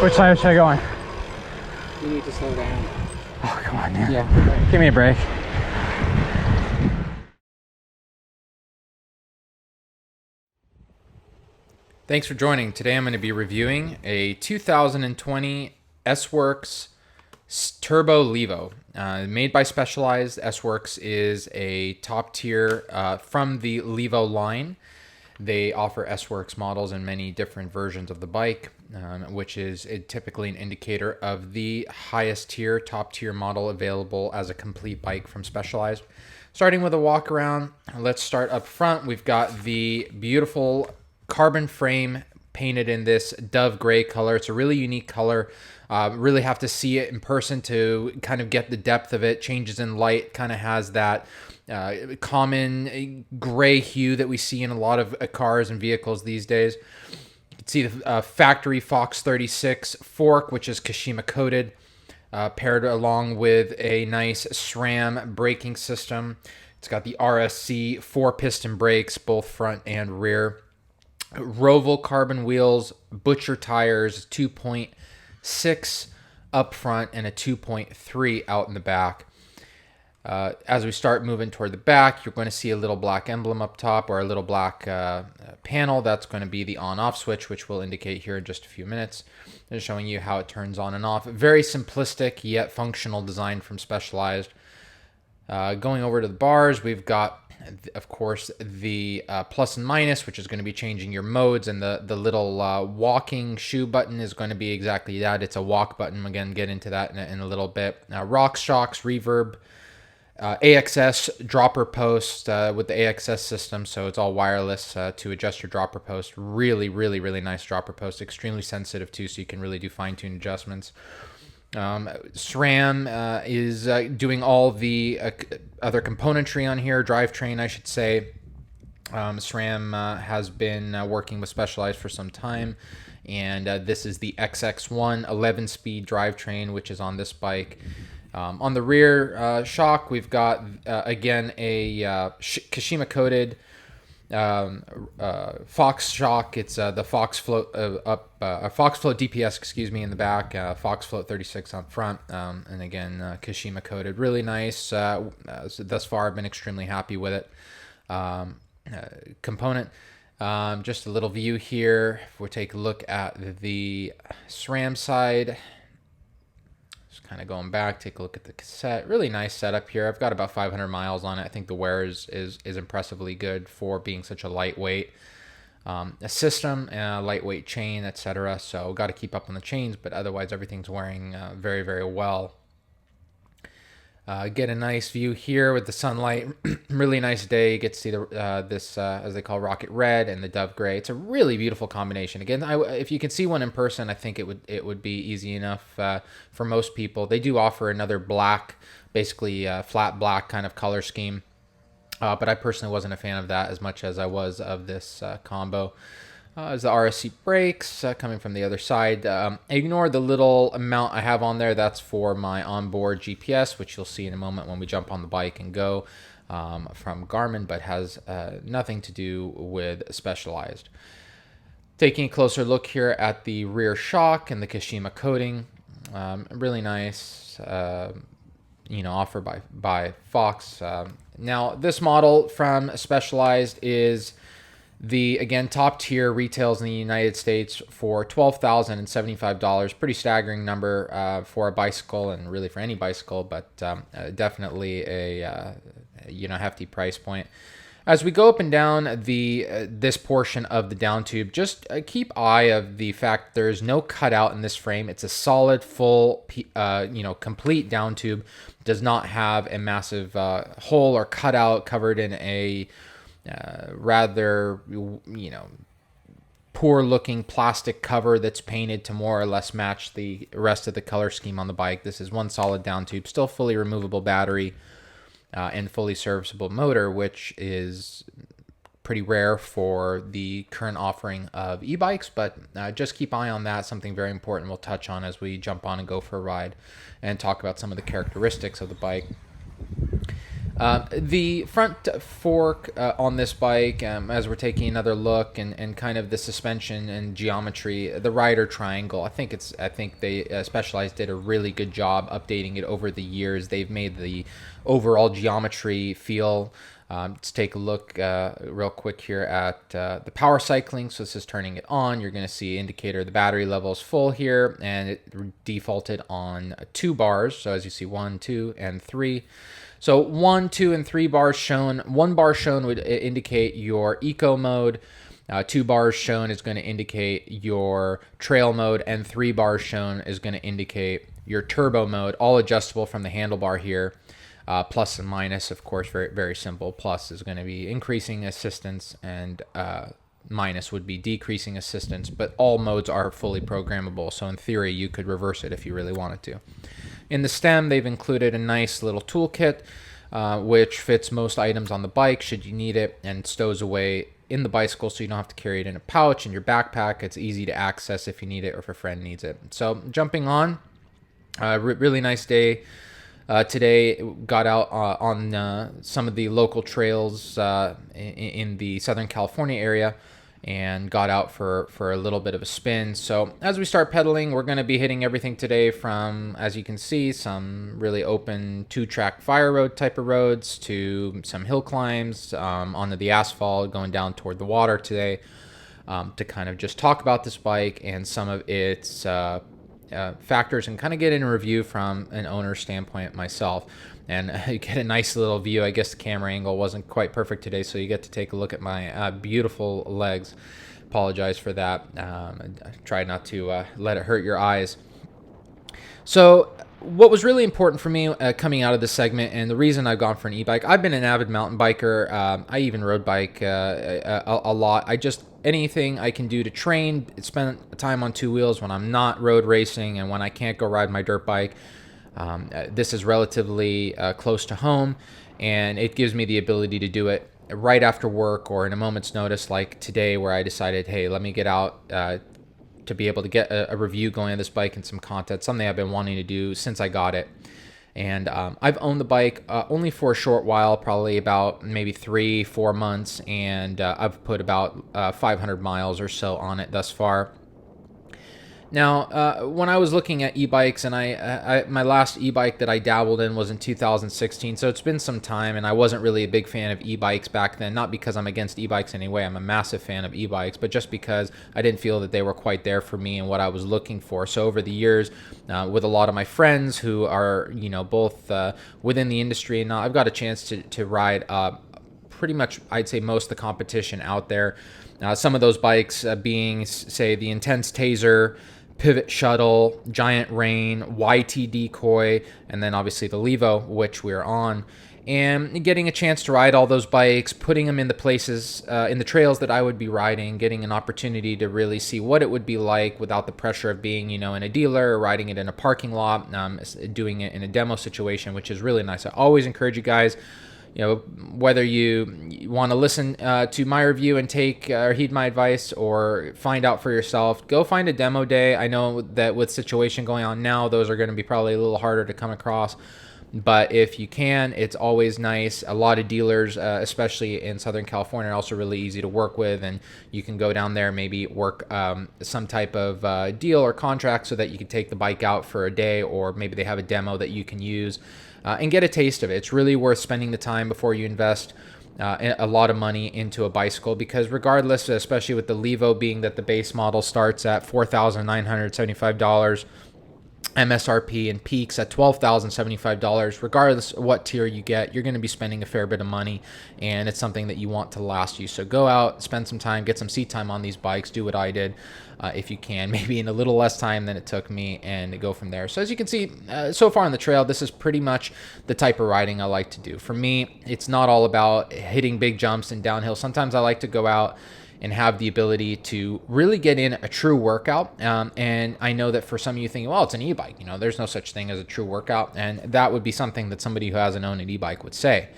Which side should I go on? You need to slow down. Oh, come on, man. Yeah. Give me a break. Thanks for joining. Today I'm going to be reviewing a 2020 S-Works Turbo Levo. Made by Specialized. S-Works is a top tier from the Levo line. They offer S-Works models in many different versions of the bike, which is typically an indicator of the highest tier, top tier model available as a complete bike from Specialized. Starting with a walk around, let's start up front. We've got the beautiful carbon frame painted in this dove gray color. It's a really unique color. Really have to see it in person to kind of get the depth of it. Changes in light, kind of has that common gray hue that we see in a lot of cars and vehicles these days. You can see the factory Fox 36 fork, which is Kashima coated, paired along with a nice SRAM braking system. It's got the RSC 4-piston brakes, both front and rear. Roval carbon wheels, Butcher tires, 2.6 up front and a 2.3 out in the back. As we start moving toward the back, you're going to see a little black emblem up top, or a little black panel. That's going to be the on-off switch, which we'll indicate here in just a few minutes. Just showing you how it turns on and off. Very simplistic yet functional design from Specialized. Going over to the bars, we've got, of course, the plus and minus, which is going to be changing your modes, and the little walking shoe button is going to be exactly that. It's a walk button. Again, get into that in a little bit. Rock shocks, reverb, AXS dropper post with the AXS system, so it's all wireless to adjust your dropper post. Really, really, really nice dropper post. Extremely sensitive too, so you can really do fine-tune adjustments. SRAM is doing all the other componentry on here, drivetrain, I should say. SRAM has been working with Specialized for some time, and this is the XX1 11-speed drivetrain, which is on this bike. On the rear shock, we've got, again, a Kashima coated Fox shock. It's the Fox Float Fox Float DPS, excuse me, in the back. Fox Float 36 on front, and again Kashima coated. Really nice. So thus far, I've been extremely happy with it. Component. Just a little view here. If we take a look at the SRAM side. Kind of going back, take a look at the cassette. Really nice setup here. I've got about 500 miles on it. I think the wear is impressively good for being such a lightweight system, lightweight chain, etc. So got to keep up on the chains, but otherwise everything's wearing very, very well. Get a nice view here with the sunlight. Really nice day. You get to see this as they call rocket red and the dove gray. It's a really beautiful combination. Again, if you can see one in person, I think it would be easy enough for most people. They do offer another black, basically flat black kind of color scheme, but I personally wasn't a fan of that as much as I was of this combo. As the RSC brakes coming from the other side. Ignore the little amount I have on there. That's for my onboard GPS, which you'll see in a moment when we jump on the bike and go from Garmin, but has nothing to do with Specialized. Taking a closer look here at the rear shock and the Kashima coating. Really nice, offer by Fox. Now, this model from Specialized is again, top tier, retails in the United States for $12,075. Pretty staggering number for a bicycle, and really for any bicycle, but definitely a hefty price point. As we go up and down this portion of the down tube, just keep eye of the fact there's no cutout in this frame. It's a solid, full, complete down tube. Does not have a massive hole or cutout covered in a rather, poor looking plastic cover that's painted to more or less match the rest of the color scheme on the bike. This is one solid down tube, still fully removable battery and fully serviceable motor, which is pretty rare for the current offering of e-bikes, but just keep eye on that. Something very important we'll touch on as we jump on and go for a ride and talk about some of the characteristics of the bike. The front fork on this bike, as we're taking another look, and kind of the suspension and geometry, the rider triangle. I think they Specialized did a really good job updating it over the years. They've made the overall geometry feel. Let's take a look real quick here at the power cycling. So this is turning it on. You're going to see indicator the battery level is full here, and it defaulted on 2 bars. So as you see, 1, 2, and 3. So 1, 2, and 3 bars shown. 1 bar shown would indicate your eco mode. 2 bars shown is going to indicate your trail mode, and 3 bars shown is going to indicate your turbo mode, all adjustable from the handlebar here. Plus and minus, of course, very, very simple. Plus is going to be increasing assistance, and minus would be decreasing assistance, but all modes are fully programmable. So in theory, you could reverse it if you really wanted to. In the stem, they've included a nice little toolkit, which fits most items on the bike should you need it, and stows away in the bicycle so you don't have to carry it in a pouch in your backpack. It's easy to access if you need it or if a friend needs it. So jumping on, really nice day. Today, got out on some of the local trails in the Southern California area, and got out for a little bit of a spin. So as we start pedaling, we're going to be hitting everything today from, as you can see, some really open 2-track fire road type of roads to some hill climbs onto the asphalt, going down toward the water today, to kind of just talk about this bike and some of its factors, and kind of get in a review from an owner standpoint myself. And you get a nice little view. I guess the camera angle wasn't quite perfect today, so you get to take a look at my beautiful legs. Apologize for that. I tried not to let it hurt your eyes. So what was really important for me coming out of this segment, and the reason I've gone for an e-bike, I've been an avid mountain biker. I even road bike a lot. Anything I can do to train, spend time on 2 wheels when I'm not road racing and when I can't go ride my dirt bike. This is relatively close to home, and it gives me the ability to do it right after work or in a moment's notice, like today, where I decided, hey, let me get out to be able to get a review going on this bike and some content, something I've been wanting to do since I got it. And I've owned the bike only for a short while, probably about maybe 3-4 months, and I've put about 500 miles or so on it thus far. Now, when I was looking at e-bikes, and my last e-bike that I dabbled in was in 2016, so it's been some time, and I wasn't really a big fan of e-bikes back then, not because I'm against e-bikes anyway. I'm a massive fan of e-bikes, but just because I didn't feel that they were quite there for me and what I was looking for. So over the years, with a lot of my friends who are, both within the industry, and I've got a chance to ride pretty much, I'd say, most of the competition out there. Some of those bikes being, say, the Intense Taser, Pivot Shuttle, Giant Rain, YT Decoy, and then obviously the Levo, which we're on. And getting a chance to ride all those bikes, putting them in the places, in the trails that I would be riding, getting an opportunity to really see what it would be like without the pressure of being, in a dealer or riding it in a parking lot, doing it in a demo situation, which is really nice. I always encourage you guys, whether you want to listen to my review and take or heed my advice or find out for yourself, go find a demo day. I know that with situation going on now, those are going to be probably a little harder to come across. But if you can, it's always nice. A lot of dealers, especially in Southern California, are also really easy to work with, and you can go down there, maybe work some type of deal or contract so that you can take the bike out for a day, or maybe they have a demo that you can use and get a taste of it. It's really worth spending the time before you invest a lot of money into a bicycle, because regardless, especially with the Levo being that the base model starts at $4,975, MSRP, and peaks at $12,075. Regardless of what tier you get, you're going to be spending a fair bit of money, and it's something that you want to last you. So go out, spend some time, get some seat time on these bikes, do what I did if you can, maybe in a little less time than it took me, and go from there. So as you can see, so far on the trail, this is pretty much the type of riding I like to do. For me, it's not all about hitting big jumps and downhill. Sometimes I like to go out and have the ability to really get in a true workout. And I know that for some of you thinking, well, it's an e-bike, there's no such thing as a true workout. And that would be something that somebody who hasn't owned an e-bike would say.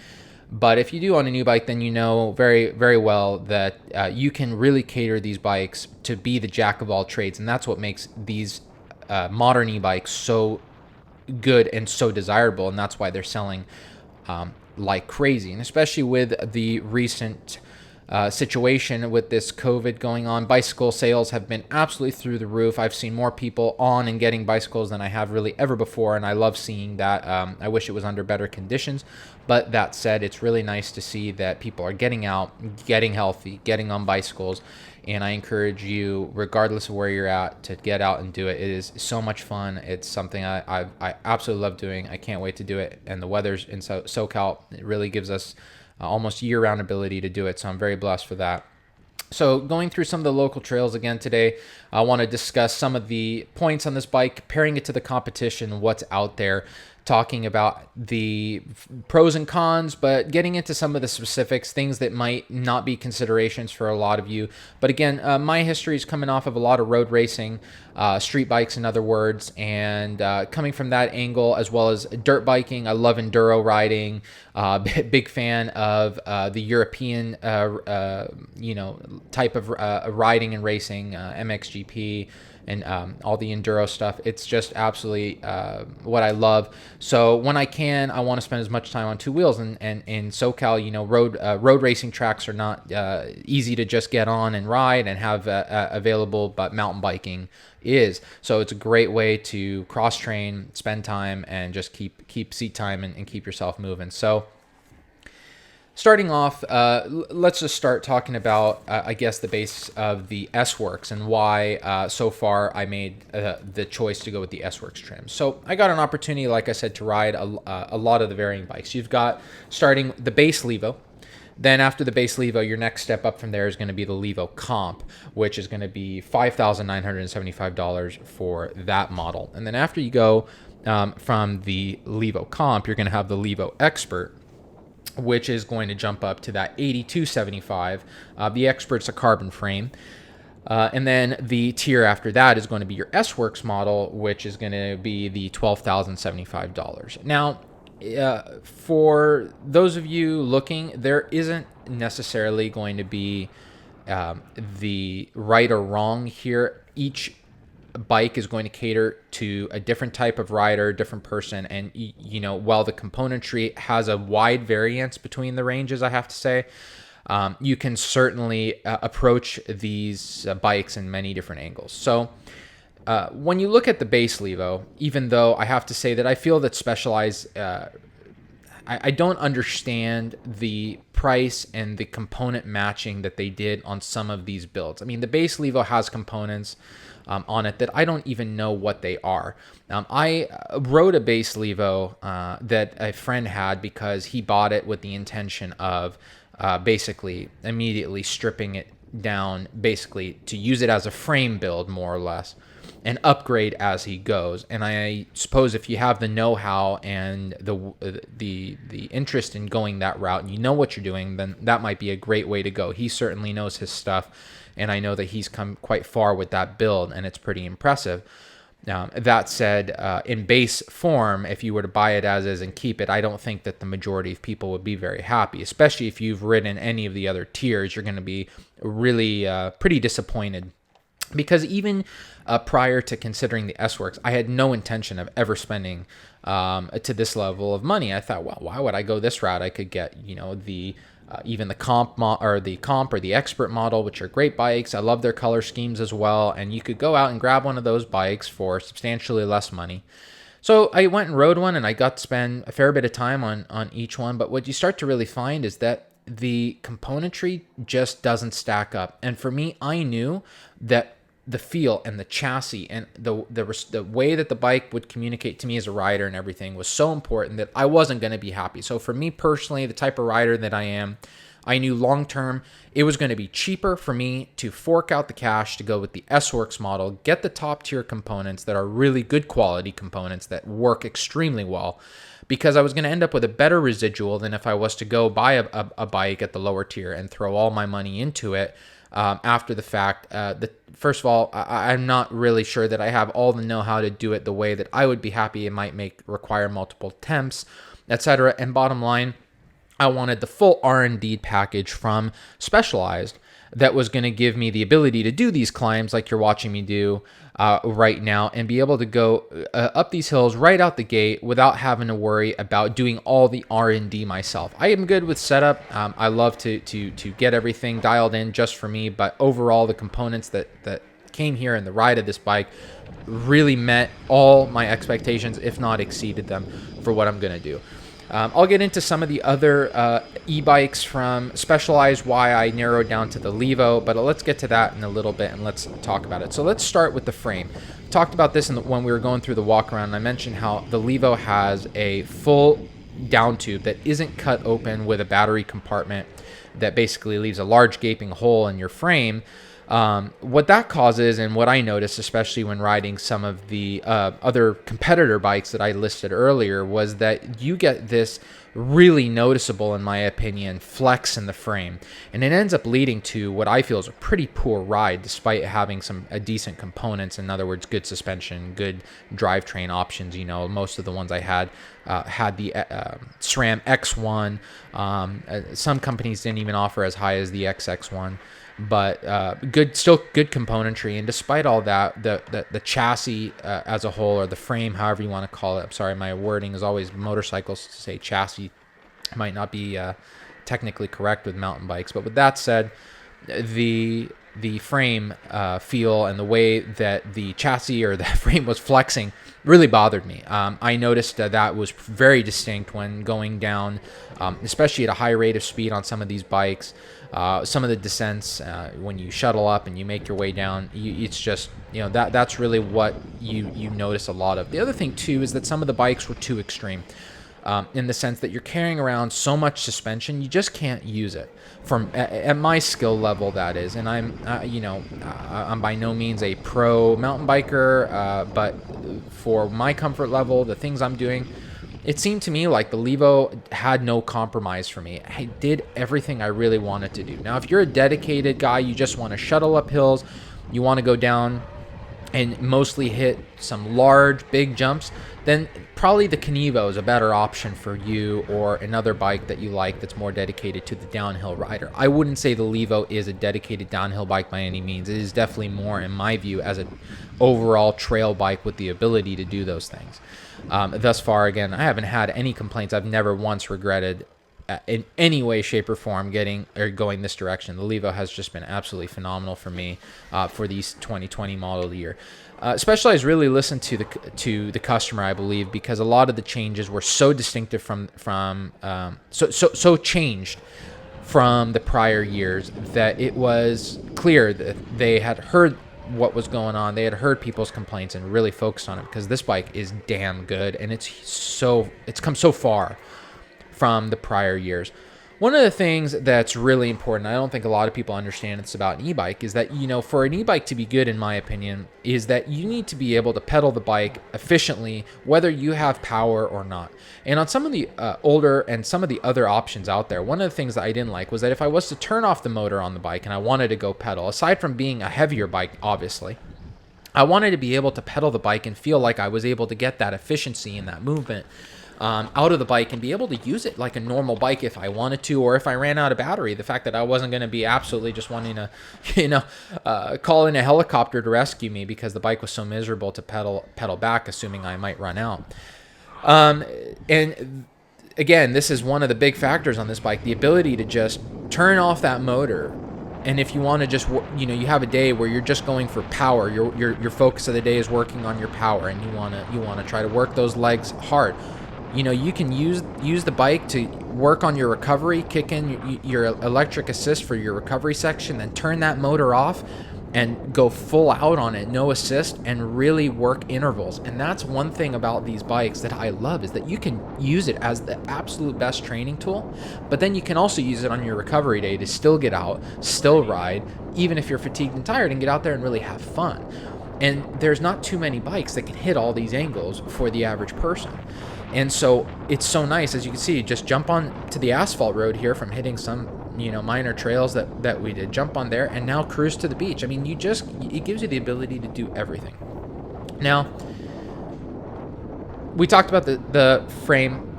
But if you do own an e-bike, then you know very, very well that you can really cater these bikes to be the jack of all trades. And that's what makes these modern e-bikes so good and so desirable. And that's why they're selling like crazy. And especially with the recent situation with this COVID going on, bicycle sales have been absolutely through the roof. I've seen more people on and getting bicycles than I have really ever before, and I love seeing that. I wish it was under better conditions, but that said, it's really nice to see that people are getting out, getting healthy, getting on bicycles, and I encourage you, regardless of where you're at, to get out and do it. It is so much fun. It's something I absolutely love doing. I can't wait to do it, and the weather's in SoCal, it really gives us almost year-round ability to do it, so I'm very blessed for that. So going through some of the local trails again today, I want to discuss some of the points on this bike, comparing it to the competition, what's out there, talking about the pros and cons, but getting into some of the specifics, things that might not be considerations for a lot of you. But again, my history is coming off of a lot of road racing, street bikes in other words, and coming from that angle, as well as dirt biking. I love enduro riding, big fan of the European type of riding and racing, MXGP, and all the enduro stuff. It's just absolutely what I love. So when I can, I want to spend as much time on two wheels. And in SoCal, road racing tracks are not easy to just get on and ride and have available, but mountain biking is. So it's a great way to cross train, spend time, and just keep seat time and keep yourself moving. So starting off, let's just start talking about, I guess, the base of the S-Works and why so far I made the choice to go with the S-Works trim. So I got an opportunity, like I said, to ride a lot of the varying bikes. You've got starting the base Levo. Then after the base Levo, your next step up from there is going to be the Levo Comp, which is going to be $5,975 for that model. And then after you go from the Levo Comp, you're going to have the Levo Expert, which is going to jump up to that $8,275. The Expert's a carbon frame. And then the tier after that is going to be your S-Works model, which is going to be the $12,075. Now, for those of you looking, there isn't necessarily going to be the right or wrong here. Each bike is going to cater to a different type of rider, different person, and while the componentry has a wide variance between the ranges, I have to say, you can certainly approach these bikes in many different angles. So when you look at the base Levo, even though I have to say that I feel that Specialized, I don't understand the price and the component matching that they did on some of these builds. I mean, the base Levo has components on it that I don't even know what they are. I rode a base Levo that a friend had because he bought it with the intention of basically immediately stripping it down, basically to use it as a frame build, more or less, and upgrade as he goes. And I suppose if you have the know-how and the interest in going that route, and you know what you're doing, then that might be a great way to go. He certainly knows his stuff, and I know that he's come quite far with that build, and it's pretty impressive. That said, in base form, if you were to buy it as is and keep it, I don't think that the majority of people would be very happy, especially if you've ridden any of the other tiers. You're going to be really pretty disappointed. Because even prior to considering the S-Works, I had no intention of ever spending to this level of money. I thought, well, why would I go this route? I could get, even the comp or the Expert model, which are great bikes. I love their color schemes as well, and you could go out and grab one of those bikes for substantially less money. So I went and rode one, and I got to spend a fair bit of time on each one. But what you start to really find is that the componentry just doesn't stack up. And for me, I knew that the feel and the chassis and the way that the bike would communicate to me as a rider and everything was so important that I wasn't going to be happy. So for me personally, the type of rider that I am, I knew long term it was going to be cheaper for me to fork out the cash to go with the S-Works model, get the top tier components that are really good quality components that work extremely well, because I was going to end up with a better residual than if I was to go buy a bike at the lower tier and throw all my money into it. After the fact, first of all, I'm not really sure that I have all the know-how to do it the way that I would be happy. It might require multiple attempts, etc. And bottom line, I wanted the full R&D package from Specialized that was going to give me the ability to do these climbs like you're watching me do right now, and be able to go up these hills right out the gate without having to worry about doing all the R&D myself. I am good with setup. I love to get everything dialed in just for me, but overall the components that came here in the ride of this bike really met all my expectations, if not exceeded them, for what I'm going to do. I'll get into some of the other e-bikes from Specialized, why I narrowed down to the Levo, but let's get to that in a little bit and let's talk about it. So let's start with the frame. Talked about this when we were going through the walk around, and I mentioned how the Levo has a full down tube that isn't cut open with a battery compartment that basically leaves a large gaping hole in your frame. What that causes, and what I noticed, especially when riding some of the other competitor bikes that I listed earlier, was that you get this really noticeable, in my opinion, flex in the frame. And it ends up leading to what I feel is a pretty poor ride, despite having some decent components. In other words, good suspension, good drivetrain options. You know, most of the ones I had the SRAM X1. Some companies didn't even offer as high as the XX1. But still good componentry, and despite all that, the chassis as a whole, or the frame, however you want to call it. I'm sorry, my wording is always motorcycles to say chassis. Might not be technically correct with mountain bikes, but with that said, the frame feel and the way that the chassis or the frame was flexing really bothered me. I noticed that was very distinct when going down, especially at a high rate of speed on some of these bikes. Some of the descents, when you shuttle up and you make your way down, it's just, you know, that's really what you notice a lot of. The other thing too is that some of the bikes were too extreme, in the sense that you're carrying around so much suspension, you just can't use it from at my skill level, that is. And I'm I'm by no means a pro mountain biker, but for my comfort level, the things I'm doing, it seemed to me like the Levo had no compromise for me. I did everything I really wanted to do. Now, if you're a dedicated guy, you just want to shuttle up hills, you want to go down and mostly hit some large, big jumps, then probably the Kenevo is a better option for you, or another bike that you like that's more dedicated to the downhill rider. I wouldn't say the Levo is a dedicated downhill bike by any means. It is definitely more, in my view, as an overall trail bike with the ability to do those things. Thus far, again, I haven't had any complaints. I've never once regretted in any way, shape, or form going this direction. The Levo has just been absolutely phenomenal for me for these 2020 model year. Specialized really listened to the customer, I believe, because a lot of the changes were so distinctive so changed from the prior years that it was clear that they had heard what was going on. They had heard people's complaints and really focused on it, because this bike is damn good, and it's come so far from the prior years. One of the things that's really important, I don't think a lot of people understand it's about an e-bike, is that, you know, for an e-bike to be good, in my opinion, is that you need to be able to pedal the bike efficiently, whether you have power or not. And on some of the older and some of the other options out there, one of the things that I didn't like was that if I was to turn off the motor on the bike and I wanted to go pedal, aside from being a heavier bike, obviously, I wanted to be able to pedal the bike and feel like I was able to get that efficiency and that movement out of the bike, and be able to use it like a normal bike if I wanted to, or if I ran out of battery. The fact that I wasn't going to be absolutely just wanting to, call in a helicopter to rescue me because the bike was so miserable to pedal back, assuming I might run out. And again, this is one of the big factors on this bike, the ability to just turn off that motor. And if you want to just, you have a day where you're just going for power, your focus of the day is working on your power, and you want to try to work those legs hard. You can use the bike to work on your recovery, kick in your electric assist for your recovery section, then turn that motor off and go full out on it, no assist, and really work intervals. And that's one thing about these bikes that I love, is that you can use it as the absolute best training tool, but then you can also use it on your recovery day to still get out, still ride, even if you're fatigued and tired, and get out there and really have fun. And there's not too many bikes that can hit all these angles for the average person. And so it's so nice, as you can see, just jump on to the asphalt road here from hitting some, minor trails that we did. Jump on there and now cruise to the beach. I mean, it gives you the ability to do everything. Now, we talked about the frame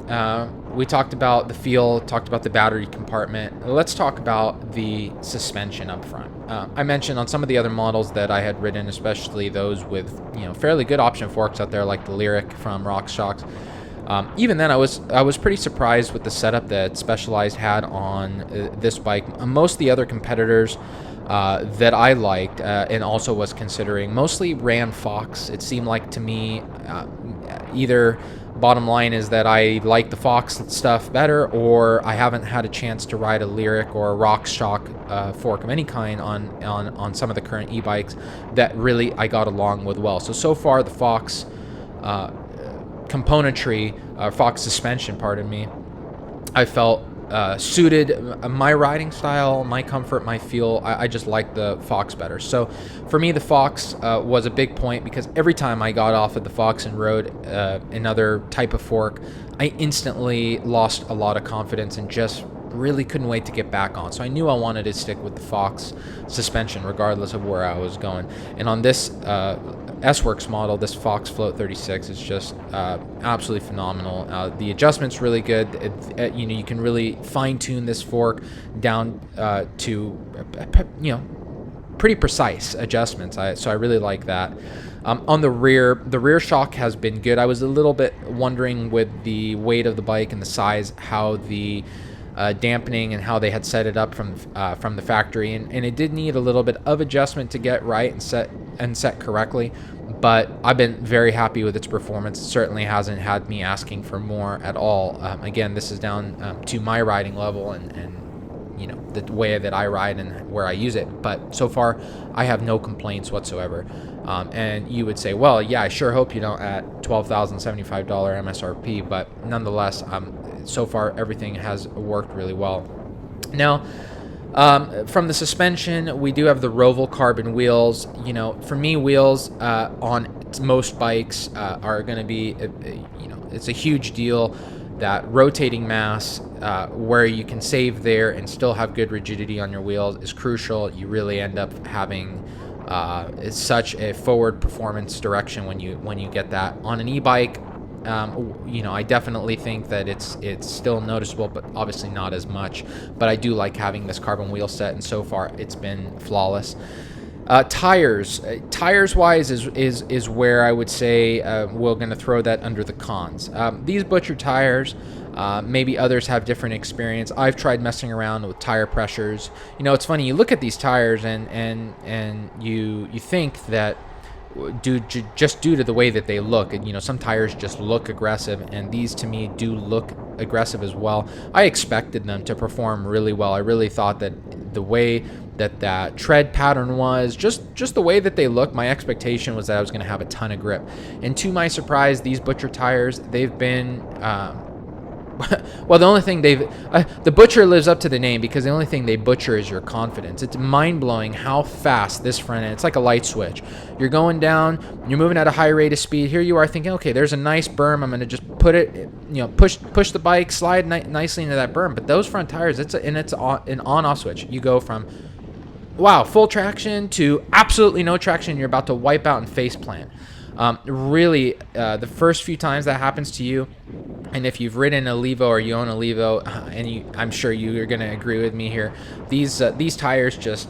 we talked about the feel, talked about the battery compartment. Let's talk about the suspension up front. I mentioned on some of the other models that I had ridden, especially those with fairly good option forks out there, like the Lyric from RockShox. Even then, I was pretty surprised with the setup that Specialized had on this bike. Most of the other competitors that I liked and also was considering mostly ran Fox. It seemed like to me either bottom line is that I like the Fox stuff better, or I haven't had a chance to ride a Lyric or a RockShox fork of any kind on some of the current e-bikes that really I got along with well. So far the Fox componentry, Fox suspension, pardon me, I felt suited my riding style, my comfort, my feel. I just like the Fox better. So for me, the Fox was a big point, because every time I got off of the Fox and rode another type of fork, I instantly lost a lot of confidence and just really couldn't wait to get back on. So I knew I wanted to stick with the Fox suspension regardless of where I was going. And on this S-Works model, this Fox Float 36 is just absolutely phenomenal. The adjustment's really good. You can really fine-tune this fork down to pretty precise adjustments. So I really like that. On the rear shock has been good. I was a little bit wondering with the weight of the bike and the size how the dampening and how they had set it up from the factory, and it did need a little bit of adjustment to get right and set correctly, but I've been very happy with its performance. It certainly hasn't had me asking for more at all. Again, this is down to my riding level and the way that I ride and where I use it, but so far I have no complaints whatsoever. And you would say, well, yeah, I sure hope you don't at $12,075 MSRP, but nonetheless, so far everything has worked really well. Now, from the suspension, we do have the Roval carbon wheels. For me, wheels on most bikes are going to be, it's a huge deal. That rotating mass, where you can save there and still have good rigidity on your wheels, is crucial. You really end up having such a forward performance direction when you get that on an e-bike. I definitely think that it's still noticeable, but obviously not as much. But I do like having this carbon wheel set, and so far it's been flawless. Tires wise is where I would say we're going to throw that under the cons. These Butcher tires, maybe others have different experience. I've tried messing around with tire pressures. It's funny, you look at these tires and you think that just due to the way that they look, some tires just look aggressive, and these to me do look aggressive as well. I expected them to perform really well. I really thought that the way that tread pattern was, just the way that they look, my expectation was that I was going to have a ton of grip. And to my surprise, these Butcher tires, they've been well, the only thing the Butcher lives up to the name, because the only thing they butcher is your confidence. It's mind-blowing how fast this front end, it's like a light switch. You're going down, you're moving at a high rate of speed. Here you are thinking, okay, there's a nice berm. I'm going to just put it, push the bike, slide nicely into that berm. But those front tires, it's an on-off switch. You go from, wow, full traction to absolutely no traction. You're about to wipe out and face plant. Really, the first few times that happens to you, and if you've ridden a Levo or you own a Levo, I'm sure you're going to agree with me here. These tires just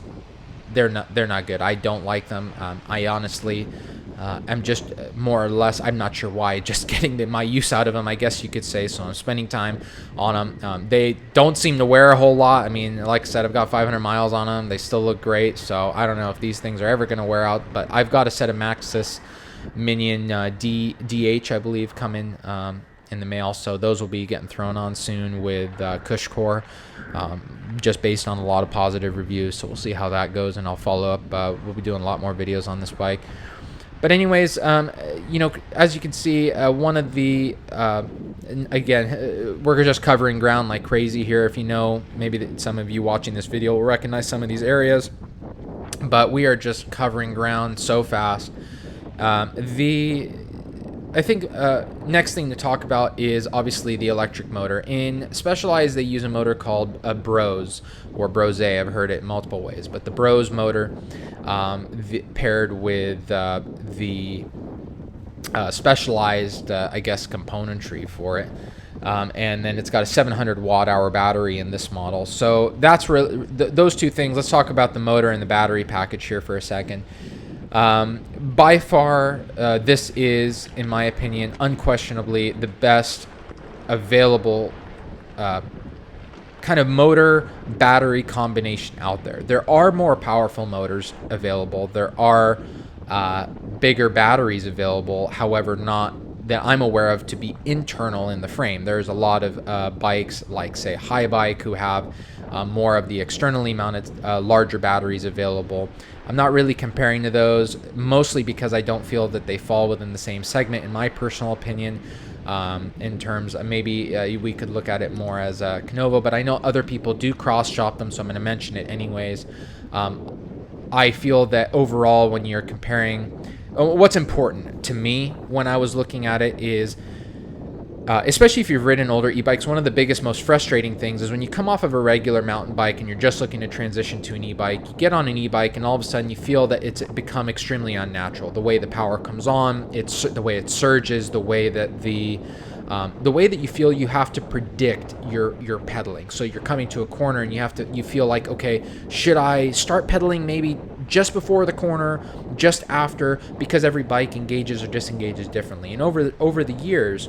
they're not good. I don't like them. I honestly am just more or less, I'm not sure why, just getting my use out of them, I guess you could say. So I'm spending time on them. They don't seem to wear a whole lot. I mean, like I said, I've got 500 miles on them. They still look great. So I don't know if these things are ever going to wear out, but I've got a set of Maxxis Minion DH, I believe, coming in the mail, so those will be getting thrown on soon with Cush Core, just based on a lot of positive reviews. So we'll see how that goes, and I'll follow up. We'll be doing a lot more videos on this bike. But anyways, as you can see, one of the again, we're just covering ground like crazy here. If maybe some of you watching this video will recognize some of these areas, but we are just covering ground so fast. I think next thing to talk about is obviously the electric motor. In Specialized, they use a motor called a Brose, or Brose. I've heard it multiple ways, but the Brose motor paired with the Specialized, I guess, componentry for it. And then it's got a 700 watt hour battery in this model. So that's really those two things. Let's talk about the motor and the battery package here for a second. By far, this is, in my opinion, unquestionably the best available kind of motor battery combination out there. There are more powerful motors available. There are bigger batteries available, however, not that I'm aware of to be internal in the frame. There's a lot of bikes like, say, High Bike, who have more of the externally mounted larger batteries available. I'm not really comparing to those, mostly because I don't feel that they fall within the same segment, in my personal opinion. In terms of maybe we could look at it more as a Canovo, but I know other people do cross-shop them, so I'm going to mention it anyways. I feel that overall, when you're comparing, what's important to me when I was looking at it is, especially if you've ridden older e-bikes, one of the biggest, most frustrating things is when you come off of a regular mountain bike and you're just looking to transition to an e-bike, you get on an e-bike and all of a sudden you feel that it's become extremely unnatural. The way the power comes on, it's the way it surges, the way that you feel you have to predict your pedaling. So you're coming to a corner and you feel like, okay, should I start pedaling maybe just before the corner, just after, because every bike engages or disengages differently. And over the years,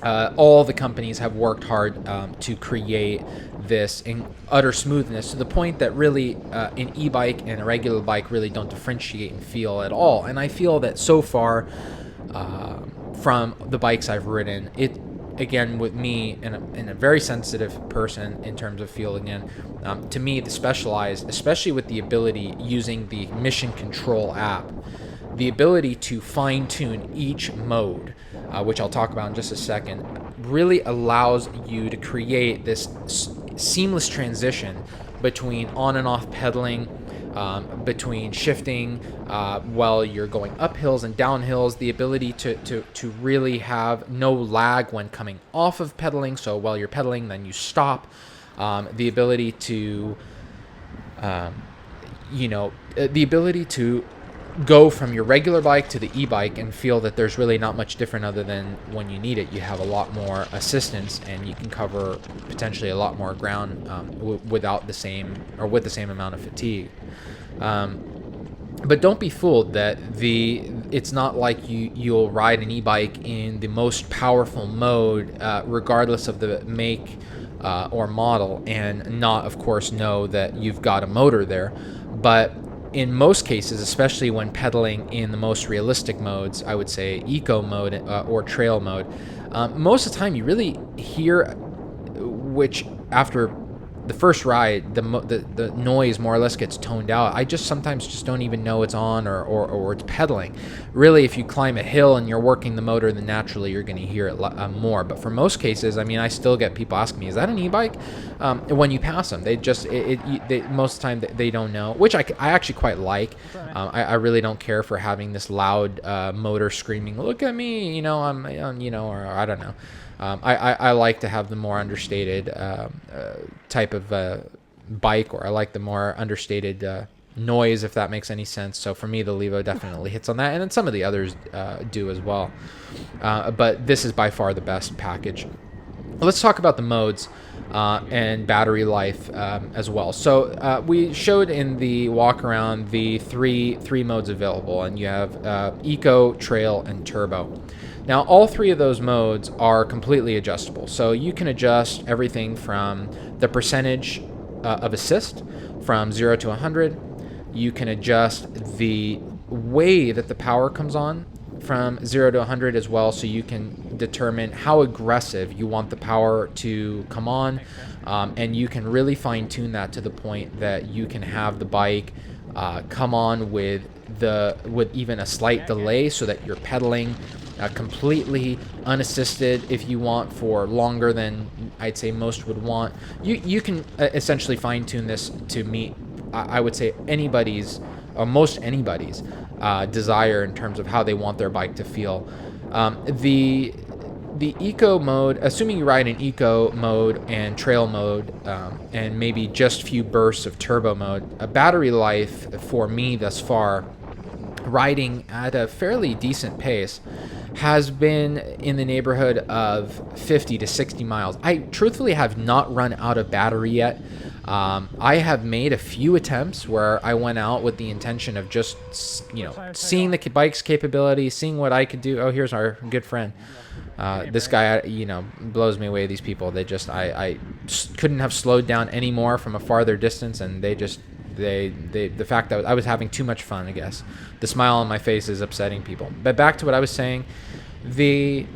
all the companies have worked hard to create this in utter smoothness, to the point that really an e-bike and a regular bike really don't differentiate in feel at all. And I feel that so far from the bikes I've ridden, it, again, with me and a very sensitive person in terms of feel, again, to me, the Specialized, especially with the ability using the Mission Control app, the ability to fine-tune each mode, which I'll talk about in just a second, really allows you to create this seamless transition between on and off pedaling, between shifting while you're going up hills and down hills, the ability to really have no lag when coming off of pedaling. So while you're pedaling, then you stop. The ability to, the ability to go from your regular bike to the e-bike and feel that there's really not much different other than when you need it. You have a lot more assistance and you can cover potentially a lot more ground without the same, or with the same amount of fatigue. But don't be fooled that it's not like you'll ride an e-bike in the most powerful mode, regardless of the make or model, and not, of course, know that you've got a motor there. But in most cases, especially when pedaling in the most realistic modes, I would say eco mode or trail mode, most of the time you really hear, which after the first ride, the noise more or less gets toned out. I just sometimes just don't even know it's on or it's pedaling. Really, if you climb a hill and you're working the motor, then naturally you're going to hear it more. But for most cases, I mean, I still get people asking me, "Is that an e-bike?" When you pass them, they just most of the time they don't know, which I actually quite like. I really don't care for having this loud motor screaming, "Look at me!" or I don't know. I like to have the more understated type of bike, or I like the more understated noise, if that makes any sense. So for me, the Levo definitely hits on that, and then some of the others do as well. But this is by far the best package. Let's talk about the modes and battery life as well. So we showed in the walk around the three modes available, and you have Eco, Trail, and Turbo. Now, all three of those modes are completely adjustable. So you can adjust everything from the percentage of assist from 0 to 100. You can adjust the way that the power comes on from 0 to 100 as well, so you can determine how aggressive you want the power to come on, and you can really fine-tune that to the point that you can have the bike come on with even a slight delay, so that you're pedaling completely unassisted if you want for longer than I'd say most would want. You can essentially fine-tune this to meet, I would say, anybody's or most anybody's desire in terms of how they want their bike to feel. The eco mode, assuming you ride in eco mode and trail mode, and maybe just few bursts of turbo mode, a battery life for me thus far, riding at a fairly decent pace, has been in the neighborhood of 50 to 60 miles. I truthfully have not run out of battery yet. I have made a few attempts where I went out with the intention of just, seeing the bike's capability, seeing what I could do. Oh, here's our good friend. This guy, blows me away. These people, I couldn't have slowed down anymore from a farther distance, and the fact that I was having too much fun, I guess. The smile on my face is upsetting people. But back to what I was saying, the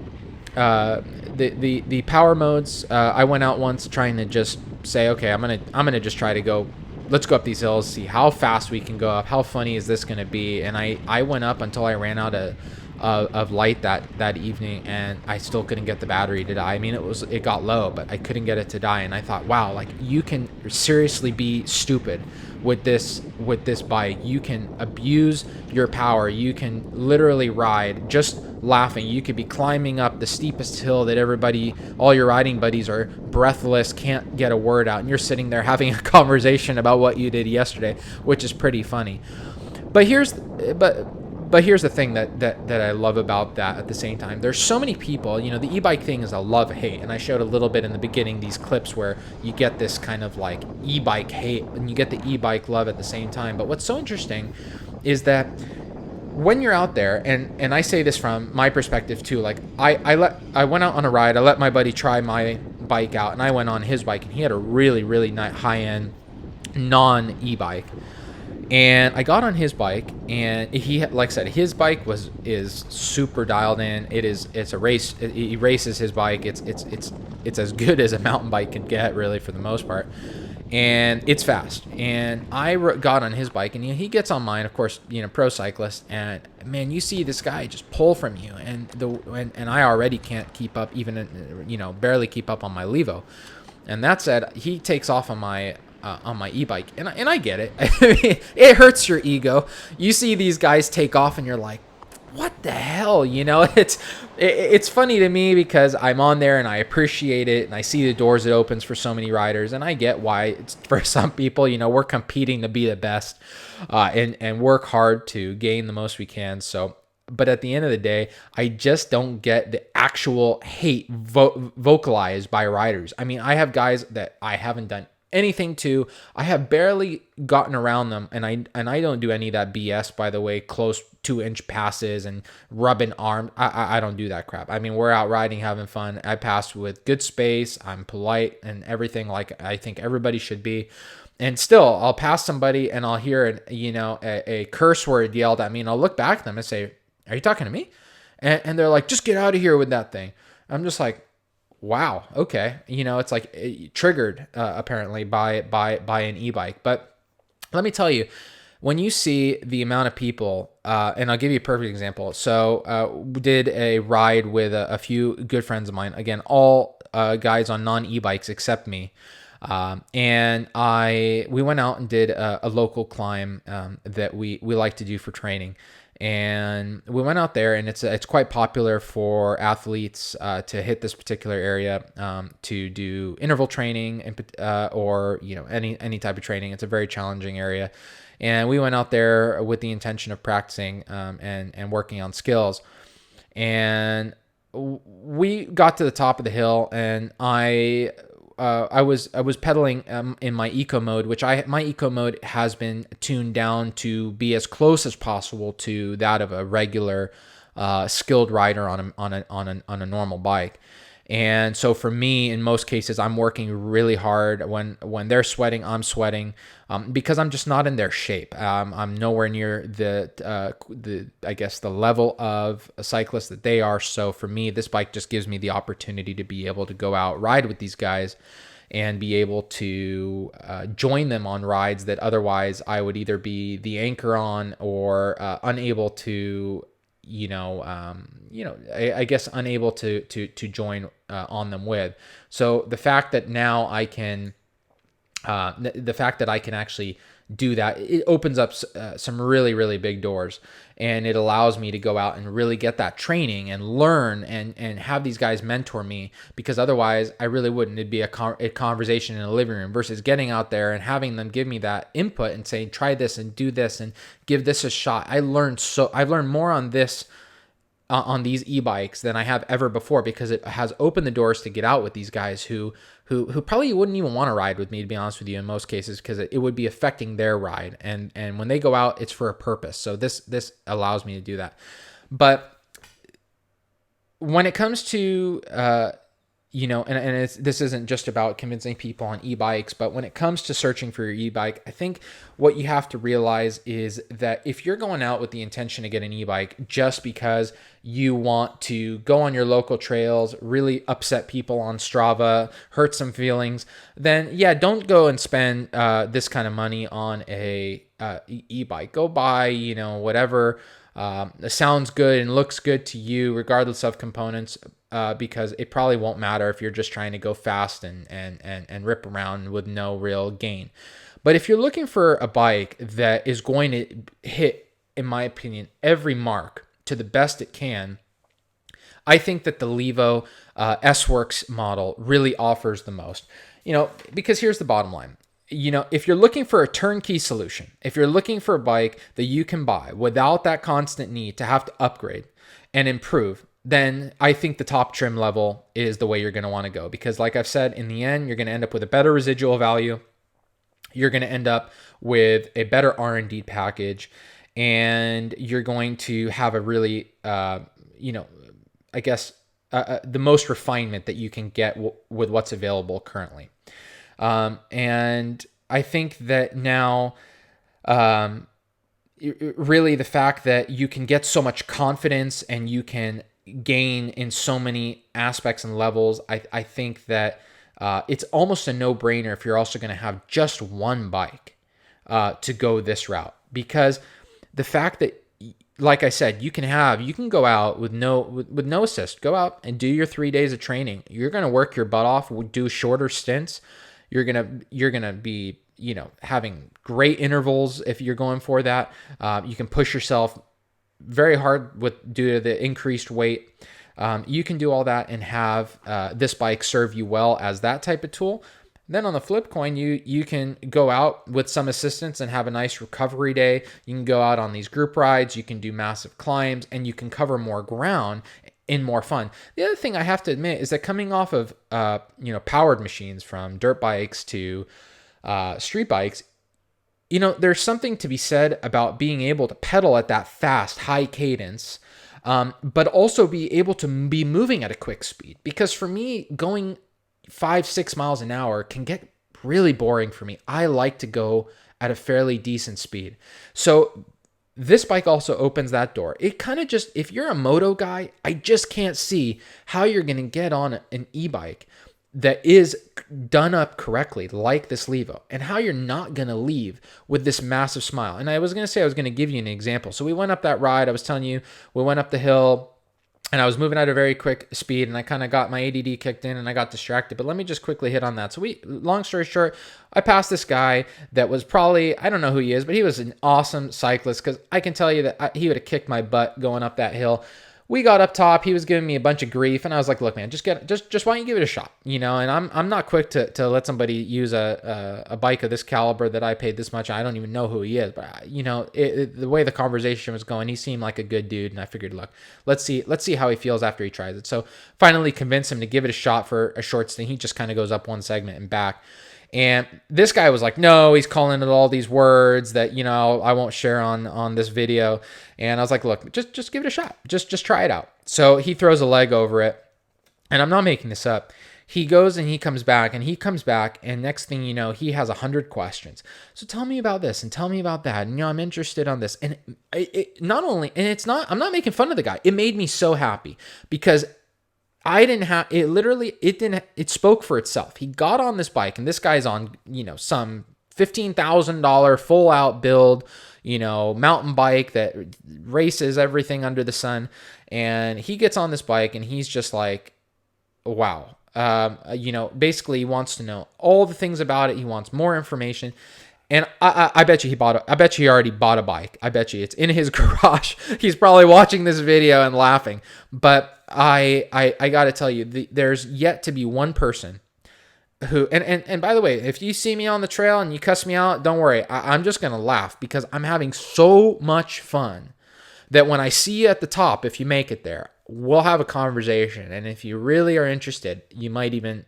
power modes. I went out once trying to just say, okay, I'm gonna just try to go. Let's go up these hills, see how fast we can go up. How funny is this gonna be? And I went up until I ran out of light that evening, and I still couldn't get the battery to die. I mean, it got low, but I couldn't get it to die. And I thought, wow, like, you can seriously be stupid with this bike. You can abuse your power. You can literally ride just laughing. You could be climbing up the steepest hill that all your riding buddies are breathless, can't get a word out, and you're sitting there having a conversation about what you did yesterday, which is pretty funny. But here's the thing that I love about that at the same time. There's so many people, the e-bike thing is a love-hate. And I showed a little bit in the beginning, these clips where you get this kind of like e-bike hate and you get the e-bike love at the same time. But what's so interesting is that when you're out there, and I say this from my perspective too, like I went out on a ride, I let my buddy try my bike out, and I went on his bike, and he had a really, really nice high-end non-e-bike. And I got on his bike, and he, like I said, his bike is super dialed in. It's a race. He races his bike. It's as good as a mountain bike can get, really, for the most part. And it's fast. And I got on his bike, and he gets on mine, of course, pro cyclist. And man, you see this guy just pull from you, and I already can't keep up, even barely keep up on my Levo. And that said, he takes off on my e-bike, and I get it. It hurts your ego. You see these guys take off, and you're like, what the hell? It's funny to me because I'm on there and I appreciate it, and I see the doors it opens for so many riders, and I get why it's for some people. We're competing to be the best, and work hard to gain the most we can. So, but at the end of the day, I just don't get the actual hate vocalized by riders. I mean, I have guys that I haven't done anything to. I have barely gotten around them, and I don't do any of that BS, by the way, close 2-inch passes and rubbing arms. I don't do that crap. I mean, we're out riding, having fun. I pass with good space. I'm polite and everything, like I think everybody should be. And still, I'll pass somebody and I'll hear a curse word yelled at me, and I'll look back at them and say, "Are you talking to me?" And they're like, "Just get out of here with that thing." I'm just like, wow, okay. It's like triggered apparently by an e-bike. But let me tell you, when you see the amount of people, and I'll give you a perfect example. So we did a ride with a few good friends of mine. Again, all guys on non-e-bikes except me. And we went out and did a local climb that we like to do for training. And we went out there, and it's quite popular for athletes to hit this particular area to do interval training or any type of training. It's a very challenging area, and we went out there with the intention of practicing and working on skills. And we got to the top of the hill, and I was pedaling in my eco mode, which my eco mode has been tuned down to be as close as possible to that of a regular skilled rider on a normal bike. And so for me, in most cases, I'm working really hard. When they're sweating, I'm sweating because I'm just not in their shape. I'm nowhere near the I guess the level of a cyclist that they are. So for me, this bike just gives me the opportunity to be able to go out, ride with these guys, and be able to join them on rides that otherwise I would either be the anchor on or unable to. I guess unable to join on them with. So the fact that now I can, actually do that, it opens up some really, really big doors, and it allows me to go out and really get that training and learn and have these guys mentor me, because otherwise I really wouldn't. It'd be a conversation in a living room versus getting out there and having them give me that input and saying, try this and do this and give this a shot. I've learned more on this on these e-bikes than I have ever before, because it has opened the doors to get out with these guys who probably wouldn't even want to ride with me, to be honest with you, in most cases, because it would be affecting their ride. And when they go out, it's for a purpose. So this allows me to do that. But when it comes to this isn't just about convincing people on e-bikes, but when it comes to searching for your e-bike, I think what you have to realize is that if you're going out with the intention to get an e-bike just because you want to go on your local trails, really upset people on Strava, hurt some feelings, then yeah, don't go and spend this kind of money on a e-bike. Go buy, whatever sounds good and looks good to you, regardless of components, because it probably won't matter if you're just trying to go fast and rip around with no real gain. But if you're looking for a bike that is going to hit, in my opinion, every mark to the best it can, I think that the Levo S-Works model really offers the most. Because here's the bottom line. If you're looking for a turnkey solution, if you're looking for a bike that you can buy without that constant need to have to upgrade and improve, then I think the top trim level is the way you're going to want to go. Because like I've said, in the end, you're going to end up with a better residual value. You're going to end up with a better R&D package, and you're going to have a really, the most refinement that you can get with what's available currently. And I think that now, really the fact that you can get so much confidence and you can gain in so many aspects and levels, I think that it's almost a no-brainer if you're also going to have just one bike to go this route. Because the fact that, like I said, you can go out with no assist, go out and do your 3 days of training. You're going to work your butt off, do shorter stints. You're gonna be, having great intervals if you're going for that. You can push yourself very hard due to the increased weight. You can do all that and have this bike serve you well as that type of tool. Then on the flip coin, you can go out with some assistance and have a nice recovery day. You can go out on these group rides. You can do massive climbs, and you can cover more ground in more fun. The other thing I have to admit is that coming off of powered machines, from dirt bikes to street bikes, there's something to be said about being able to pedal at that fast, high cadence, but also be able to be moving at a quick speed. Because for me, going 5-6 miles an hour can get really boring for me. I like to go at a fairly decent speed. So this bike also opens that door. It kind of just, if you're a moto guy, I just can't see how you're going to get on an e-bike that is done up correctly, like this Levo, and how you're not going to leave with this massive smile. And I was going to give you an example. So we went up that ride. I was telling you, we went up the hill, and I was moving at a very quick speed, and I kind of got my ADD kicked in, and I got distracted. But let me just quickly hit on that. So long story short, I passed this guy that was probably, I don't know who he is, but he was an awesome cyclist, because I can tell you that he would have kicked my butt going up that hill. We got up top. He was giving me a bunch of grief, and I was like, "Look, man, just why don't you give it a shot, And I'm not quick to let somebody use a bike of this caliber that I paid this much. I don't even know who he is, but the way the conversation was going, he seemed like a good dude, and I figured, look, let's see how he feels after he tries it. So finally convinced him to give it a shot for a short stint. He just kind of goes up one segment and back. And this guy was like, no, he's calling it all these words that, I won't share on this video. And I was like, look, just give it a shot. Just try it out. So he throws a leg over it, and I'm not making this up. He goes and he comes back, and next thing you know, he has 100 questions. So tell me about this and tell me about that. And, I'm interested on this. And I'm not making fun of the guy. It made me so happy, because it spoke for itself. He got on this bike, and this guy's on, some $15,000 full out build, mountain bike that races everything under the sun. And he gets on this bike, and he's just like, wow. Basically he wants to know all the things about it. He wants more information. And I bet you he already bought a bike. I bet you it's in his garage. He's probably watching this video and laughing. But I got to tell you, there's yet to be one person who, and by the way, if you see me on the trail and you cuss me out, don't worry. I'm just going to laugh, because I'm having so much fun that when I see you at the top, if you make it there, we'll have a conversation. And if you really are interested, you might even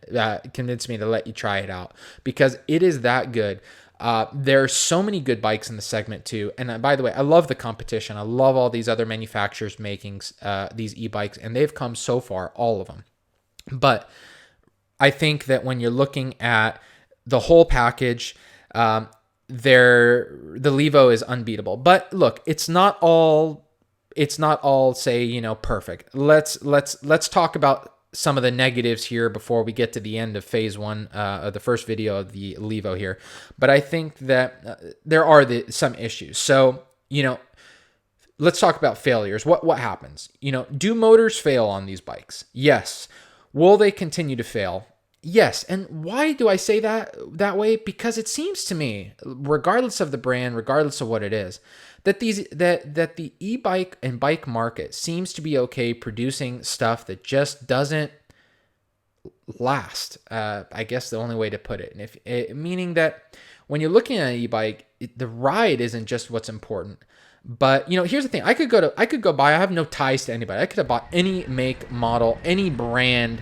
convince me to let you try it out, because it is that good. There are so many good bikes in the segment too. And by the way, I love the competition. I love all these other manufacturers making these e-bikes, and they've come so far, all of them. But I think that when you're looking at the whole package, the Levo is unbeatable. But look, it's not all say, you know, perfect. Let's talk about some of the negatives here before we get to the end of phase one of the first video of the Levo here. But I think that there are some issues. So, you know, let's talk about failures. What happens? You know, do motors fail on these bikes? Yes. Will they continue to fail? Yes. And why do I say that way? Because it seems to me, regardless of the brand, regardless of what it is, that the e-bike and bike market seems to be okay producing stuff that just doesn't last. I guess the only way to put it, and meaning that when you're looking at an e-bike, the ride isn't just what's important. But, you know, here's the thing. I could go buy. I have no ties to anybody. I could have bought any make, model, any brand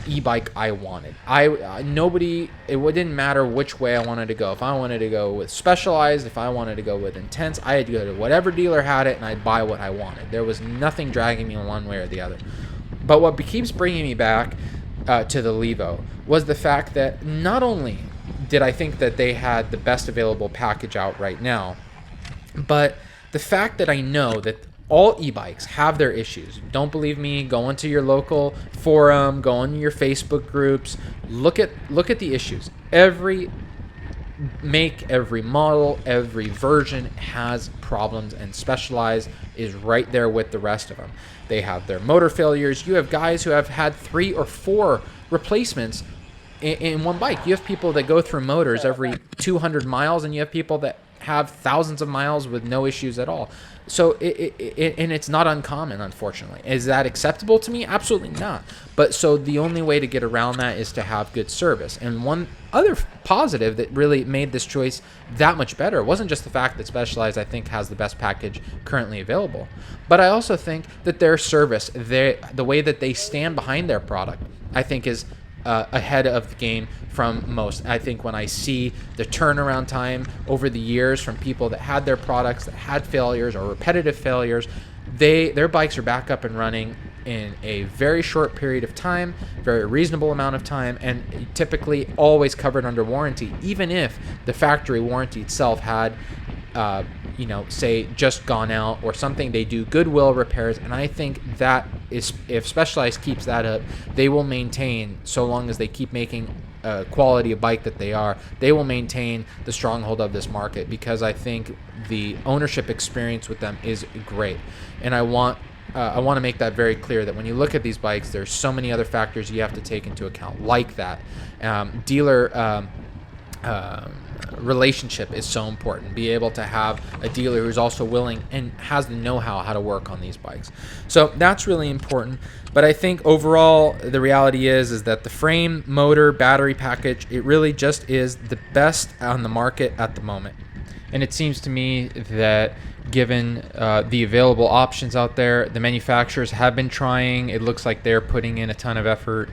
e-bike I wanted. It didn't matter which way I wanted to go. If I wanted to go with Specialized, if I wanted to go with Intense, I had to go to whatever dealer had it, and I'd buy what I wanted. There was nothing dragging me one way or the other. But what keeps bringing me back to the Levo was the fact that not only did I think that they had the best available package out right now, but the fact that I know that all e-bikes have their issues. Don't believe me? Go into your local forum, go into your Facebook groups, look at the issues. Every make, every model, every version has problems, and Specialized is right there with the rest of them. They have their motor failures. You have guys who have had 3 or 4 replacements in one bike. You have people that go through motors every 200 miles, and you have people that have thousands of miles with no issues at all. So and it's not uncommon, unfortunately. Is that acceptable to me? Absolutely not. But so the only way to get around that is to have good service. And one other positive that really made this choice that much better wasn't just the fact that Specialized, I think, has the best package currently available, but I also think that their service, the way that they stand behind their product, I think is ahead of the game from most. I think when I see the turnaround time over the years from people that had their products that had failures or repetitive failures, their bikes are back up and running in a very short period of time, very reasonable amount of time, and typically always covered under warranty, even if the factory warranty itself had say just gone out or something. They do goodwill repairs, and I think that is, if Specialized keeps that up, they will maintain, so long as they keep making quality of bike that they will maintain the stronghold of this market, because I think the ownership experience with them is great. And I want to make that very clear, that when you look at these bikes, there's so many other factors you have to take into account, like that dealer relationship is so important. Be able to have a dealer who's also willing and has the know-how how to work on these bikes. So that's really important. But I think overall the reality is that the frame, motor, battery package, it really just is the best on the market at the moment. And it seems to me that given the available options out there, the manufacturers have been trying. It looks like they're putting in a ton of effort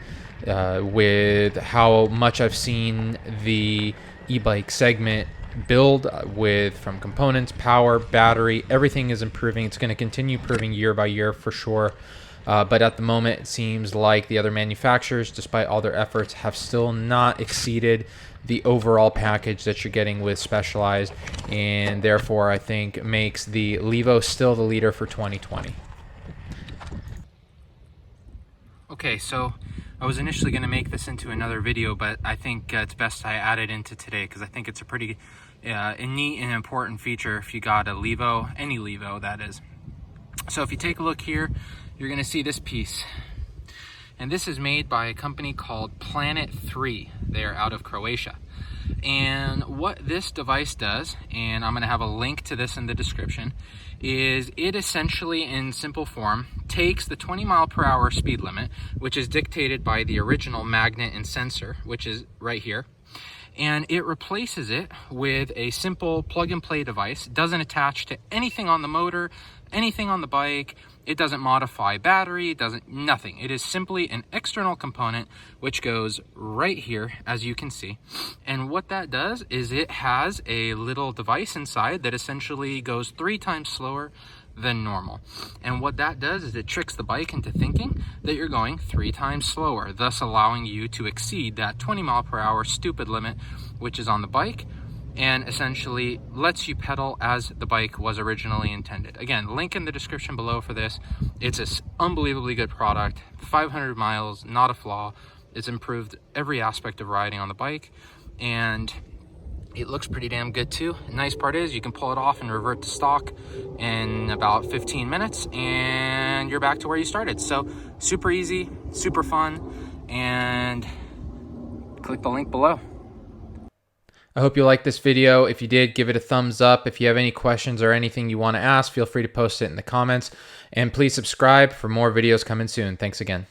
with how much I've seen the e-bike segment build from components, power, battery. Everything is improving. It's going to continue improving year by year for sure. But at the moment, it seems like the other manufacturers, despite all their efforts, have still not exceeded the overall package that you're getting with Specialized, and therefore I think makes the Levo still the leader for 2020. Okay, so I was initially going to make this into another video, but I think it's best I add it into today, because I think it's a pretty neat and important feature if you got a Levo, any Levo that is. So if you take a look here, you're going to see this piece. And this is made by a company called Planet 3. They're out of Croatia. And what this device does, and I'm going to have a link to this in the description, is it essentially, in simple form, takes the 20 mile per hour speed limit, which is dictated by the original magnet and sensor, which is right here, and it replaces it with a simple plug and play device. It doesn't attach to anything on the motor, anything on the bike. It doesn't modify battery, it doesn't, nothing. It is simply an external component which goes right here, as you can see. And what that does is it has a little device inside that essentially goes 3 times slower than normal. And what that does is it tricks the bike into thinking that you're going 3 times slower, thus allowing you to exceed that 20 mile per hour stupid limit, which is on the bike, and essentially lets you pedal as the bike was originally intended. Again, link in the description below for this. It's an unbelievably good product. 500 miles, not a flaw. It's improved every aspect of riding on the bike, and it looks pretty damn good too. The nice part is you can pull it off and revert to stock in about 15 minutes, and you're back to where you started. So super easy, super fun, and click the link below. I hope you liked this video. If you did, give it a thumbs up. If you have any questions or anything you want to ask, feel free to post it in the comments. And please subscribe for more videos coming soon. Thanks again.